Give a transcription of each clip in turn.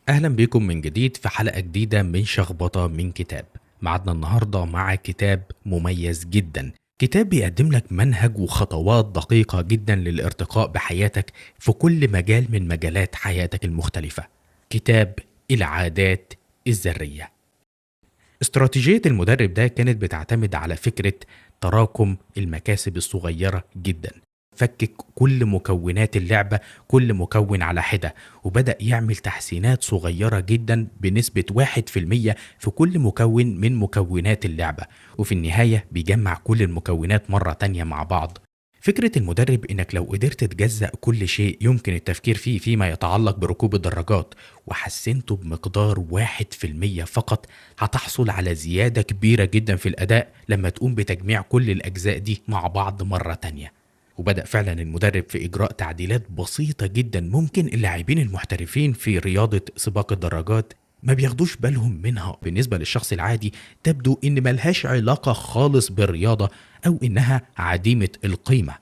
أهلا بكم من جديد في حلقة جديدة من شخبطة من كتاب. معادنا النهاردة مع كتاب مميز جدا، كتاب بيقدم لك منهج وخطوات دقيقة جدا للارتقاء بحياتك في كل مجال من مجالات حياتك المختلفة. كتاب العادات الذرية. استراتيجية المدرب ده كانت بتعتمد على فكرة تراكم المكاسب الصغيرة جدا. فكك كل مكونات اللعبة، كل مكون على حدة، وبدأ يعمل تحسينات صغيرة جدا بنسبة 1% في كل مكون من مكونات اللعبة، وفي النهاية بيجمع كل المكونات مرة تانية مع بعض. فكرة المدرب إنك لو قدرت تجزأ كل شيء يمكن التفكير فيه فيما يتعلق بركوب الدراجات وحسنته بمقدار 1% فقط، هتحصل على زيادة كبيرة جدا في الأداء لما تقوم بتجميع كل الأجزاء دي مع بعض مرة تانية. وبدأ فعلا المدرب في إجراء تعديلات بسيطة جدا ممكن اللاعبين المحترفين في رياضة سباق الدراجات ما بياخدوش بالهم منها. بالنسبة للشخص العادي تبدو إن ملهاش علاقة خالص بالرياضة أو إنها عديمة القيمة.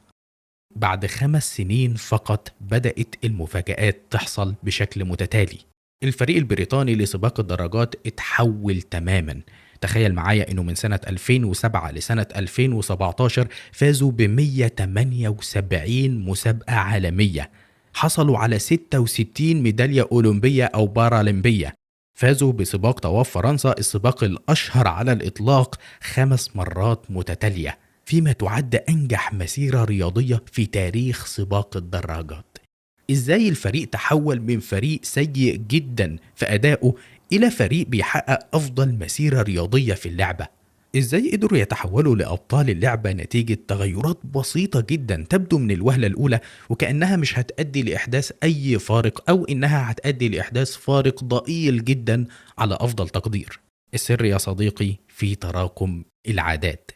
بعد 5 سنين فقط بدأت المفاجآت تحصل بشكل متتالي. الفريق البريطاني لسباق الدراجات اتحول تماما. تخيل معايا انه من سنة 2007 لسنة 2017 فازوا ب 178 مسابقة عالمية، حصلوا على 66 ميدالية أولمبية أو بارالمبية، فازوا بسباق طواف فرنسا السباق الأشهر على الإطلاق 5 مرات متتالية، فيما تعد أنجح مسيرة رياضية في تاريخ سباق الدراجات. إزاي الفريق تحول من فريق سيء جدا في أدائه إلى فريق بيحقق أفضل مسيرة رياضية في اللعبة؟ إزاي قدروا يتحولوا لأبطال اللعبة نتيجة تغيرات بسيطة جدا تبدو من الوهلة الأولى وكأنها مش هتؤدي لإحداث أي فارق، أو إنها هتؤدي لإحداث فارق ضئيل جدا على أفضل تقدير؟ السر يا صديقي في تراكم العادات.